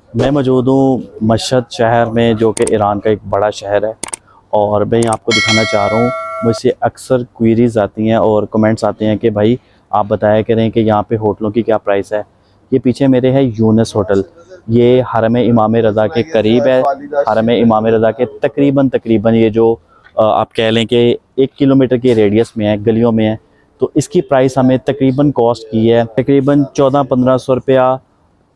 मैं मौजूद हूँ मशहद शहर में, जो कि ईरान का एक बड़ा शहर है। और मैं आपको दिखाना चाह रहा हूँ, मुझसे अक्सर क्वेरीज़ आती हैं और कमेंट्स आते हैं कि भाई आप बताया करें कि यहाँ पे होटलों की क्या प्राइस है। ये पीछे मेरे है यूनस होटल, ये हरम इमाम रज़ा के करीब है। हरम इमाम रज़ा के तकरीबन ये जो आप कह लें कि 1 किलोमीटर के रेडियस में है, गलियों में है। तो इसकी प्राइस हमें तकरीबन कॉस्ट की है तकरीबन 14-1500 रुपया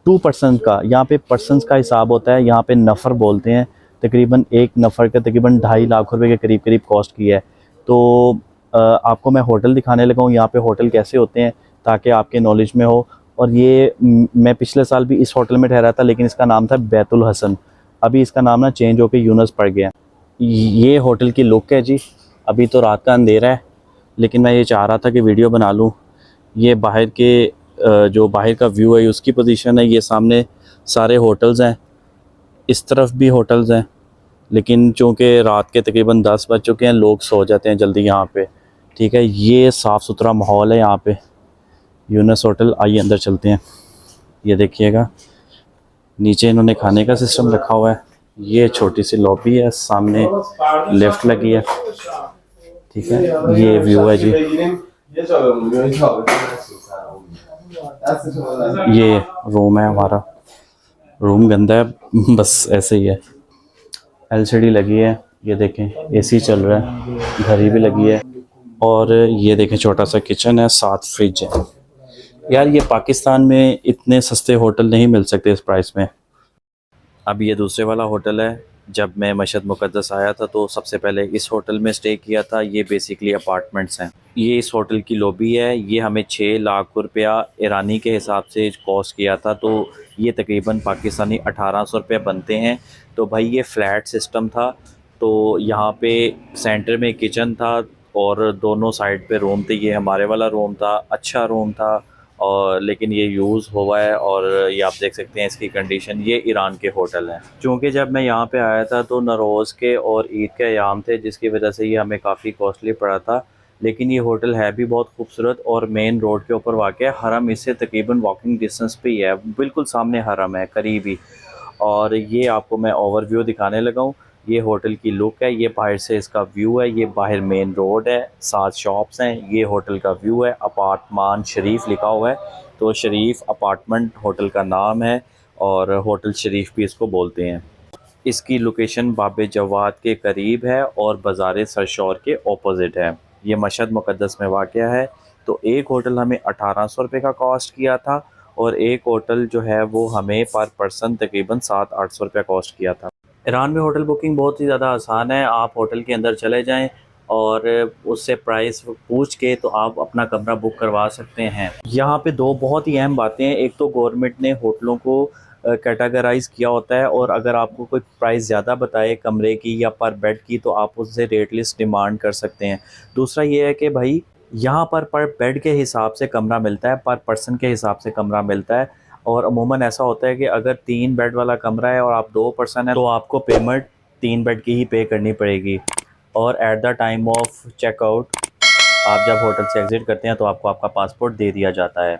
2 पर्सन का। यहाँ पे पर्सनस का हिसाब होता है, यहाँ पे नफ़र बोलते हैं। तकरीबन एक नफ़र का तकरीबन 2.5 लाख रुपए के करीब करीब कॉस्ट की है। तो आपको मैं होटल दिखाने लगा हूँ, यहाँ पे होटल कैसे होते हैं, ताकि आपके नॉलेज में हो। और ये मैं पिछले साल भी इस होटल में ठहरा था, लेकिन इसका नाम था बैतुल हसन। अभी इसका नाम ना चेंज होकर यूनस पड़ गया। ये होटल की लुक है जी। अभी तो रात का अंधेरा है, लेकिन मैं ये चाह रहा था कि वीडियो बना लूँ। ये बाहर के जो बाहर का व्यू है उसकी पोजीशन है। ये सामने सारे होटल्स हैं, इस तरफ भी होटल्स हैं, लेकिन चूँकि रात के तकरीबन 10 बज चुके हैं, लोग सो जाते हैं जल्दी यहाँ पे। ठीक है, ये साफ़ सुथरा माहौल है यहाँ पे। यूनस होटल, आइए अंदर चलते हैं। ये देखिएगा, नीचे इन्होंने खाने का सिस्टम रखा हुआ है। ये छोटी सी लॉबी है, सामने लिफ्ट लगी है। ठीक है, ये व्यू है जी। ये रूम है हमारा। रूम गंदा है, बस ऐसे ही है। एलसीडी लगी है, ये देखें एसी चल रहा है, घड़ी भी लगी है। और ये देखें छोटा सा किचन है, साथ फ्रिज है। यार ये पाकिस्तान में इतने सस्ते होटल नहीं मिल सकते इस प्राइस में। अब ये दूसरे वाला होटल है। जब मैं मशहद मुक़द्दस आया था तो सबसे पहले इस होटल में स्टे किया था। ये बेसिकली अपार्टमेंट्स हैं। ये इस होटल की लॉबी है। ये हमें 6 लाख रुपया ईरानी के हिसाब से कॉस्ट किया था, तो ये तकरीबन पाकिस्तानी 1800 रुपये बनते हैं। तो भाई ये फ़्लैट सिस्टम था। तो यहाँ पे सेंटर में किचन था और दोनों साइड पे रूम थे। ये हमारे वाला रूम था, अच्छा रूम था। और लेकिन ये यूज़ हुआ है, और ये आप देख सकते हैं इसकी कंडीशन। ये ईरान के होटल हैं। चूँकि जब मैं यहाँ पे आया था तो नरोज़ के और ईद के अयाम थे, जिसकी वजह से ये हमें काफ़ी कॉस्टली पड़ा था। लेकिन ये होटल है भी बहुत खूबसूरत और मेन रोड के ऊपर वाक़ है। हरम इससे तकरीबन वॉकिंग डिस्टेंस पे ही है, बिल्कुल सामने हरम है, करीब ही। और ये आपको मैं ओवरव्यू दिखाने लगा हूँ। ये होटल की लुक है, ये बाहर से इसका व्यू है। ये बाहर मेन रोड है, 7 शॉप्स हैं। ये होटल का व्यू है। अपार्टमान शरीफ लिखा हुआ है, तो शरीफ अपार्टमेंट होटल का नाम है, और होटल शरीफ भी इसको बोलते हैं। इसकी लोकेशन बाब जवाद के करीब है और बाज़ार सरशौर के ऑपोजिट है। ये मशहद मुक़द्दस में वाक़या है। तो एक होटल हमें 1800 रुपये का कॉस्ट किया था, और एक होटल जो है वो हमें पर पर्सन तकरीबन 700-800 रुपया कॉस्ट किया था। ईरान में होटल बुकिंग बहुत ही ज़्यादा आसान है। आप होटल के अंदर चले जाएं और उससे प्राइस पूछ के तो आप अपना कमरा बुक करवा सकते हैं। यहाँ पे दो बहुत ही अहम बातें हैं। एक तो गवर्नमेंट ने होटलों को कैटेगराइज़ किया होता है, और अगर आपको कोई प्राइस ज़्यादा बताए कमरे की या पर बेड की, तो आप उससे रेट लिस्ट डिमांड कर सकते हैं। दूसरा ये है कि भाई यहाँ पर बेड के हिसाब से कमरा मिलता है, पर पर्सन के हिसाब से कमरा मिलता है। और अमूमन ऐसा होता है कि अगर 3 बेड वाला कमरा है और आप 2 पर्सन हैं, तो आपको पेमेंट 3 बेड की ही पे करनी पड़ेगी। और at the time of checkout, आप जब होटल से एग्ज़िट करते हैं तो आपको आपका पासपोर्ट दे दिया जाता है।